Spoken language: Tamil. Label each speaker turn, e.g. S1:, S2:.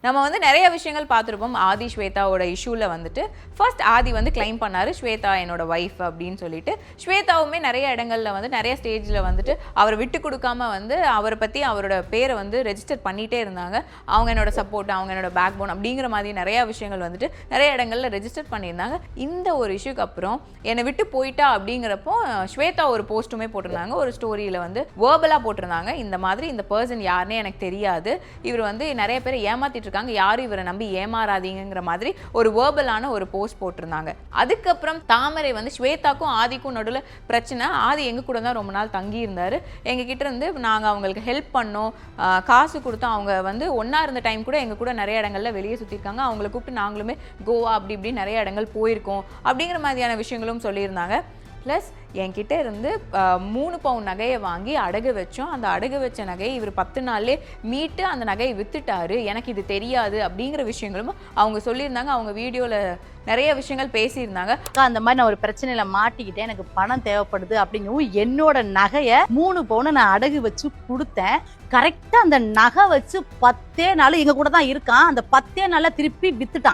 S1: நம்ம வந்து நிறைய விஷயங்கள் பார்த்துருப்போம். ஆதி ஸ்வேதாவோட இஷ்யூவில் வந்துட்டு ஃபர்ஸ்ட் ஆதி வந்து கிளைம் பண்ணாரு ஸ்வேதா என்னோட ஒய்ஃப் அப்படின்னு சொல்லிட்டு. ஸ்வேதாவுமே நிறைய இடங்கள்ல வந்து நிறைய ஸ்டேஜில் வந்துட்டு அவரை விட்டு கொடுக்காம வந்து அவரை பற்றி அவரோட பேரை வந்து ரெஜிஸ்டர் பண்ணிகிட்டே இருந்தாங்க. அவங்க என்னோட சப்போர்ட், அவங்க என்னோட பேக் போன் அப்படிங்கிற மாதிரி நிறையா விஷயங்கள் வந்துட்டு நிறைய இடங்கள்ல ரெஜிஸ்டர் பண்ணியிருந்தாங்க. இந்த ஒரு இஷ்யூக்கு அப்புறம் என்னை விட்டு போயிட்டா அப்படிங்கிறப்போ ஸ்வேதா ஒரு போஸ்ட்டுமே போட்டிருந்தாங்க. ஒரு ஸ்டோரியில் வந்து வேர்பலாக போட்டிருந்தாங்க, இந்த மாதிரி இந்த பர்சன் யாருன்னே எனக்கு தெரியாது, இவர் வந்து நிறைய பேர் ஏமாத்திட்டு இருக்காங்க, யாரும் இவரை நம்பி ஏமாறாதீங்கிற மாதிரி ஒரு வேர்பலான ஒரு போஸ்ட் போட்டிருந்தாங்க. அதுக்கப்புறம் தாமரை வந்து ஸ்வேதாக்கும் ஆதிக்கும் நடுவில் பிரச்சனை. ஆதி எங்க கூட தான் ரொம்ப நாள் தங்கி இருந்தாரு. எங்ககிட்ட இருந்து நாங்கள் அவங்களுக்கு ஹெல்ப் பண்ணோம், காசு கொடுத்தோம். அவங்க வந்து ஒன்றா இருந்த டைம் கூட எங்கள் கூட நிறைய இடங்கள்ல வெளியே சுற்றிருக்காங்க. அவங்களை கூப்பிட்டு நாங்களுமே கோவா அப்படி இப்படி நிறைய இடங்கள் போயிருக்கோம் அப்படிங்கிற மாதிரியான விஷயங்களும் சொல்லியிருந்தாங்க. ப்ளஸ் என்கிட்ட இருந்து 3 பவுன் நகையை வாங்கி அடகு வச்சோம். அந்த அடகு வச்ச நகையை இவர் 10 நாள்லேயே மீட்டு அந்த நகையை வித்துட்டாரு, எனக்கு இது தெரியாது அப்படிங்கிற விஷயங்களும் அவங்க சொல்லியிருந்தாங்க. அவங்க வீடியோவில் நிறைய விஷயங்கள் பேசியிருந்தாங்க.
S2: அந்த மாதிரி நான் ஒரு பிரச்சனையில மாட்டிக்கிட்டேன், எனக்கு பணம் தேவைப்படுது அப்படிங்கவும் என்னோட நகையை 3 பவுனை நான் அடகு வச்சு கொடுத்தேன். கரெக்டாக அந்த நகை வச்சு 10 நாள் எங்க கூட தான் இருக்கான். அந்த 10 நாள்ல திருப்பி வித்துட்டான்.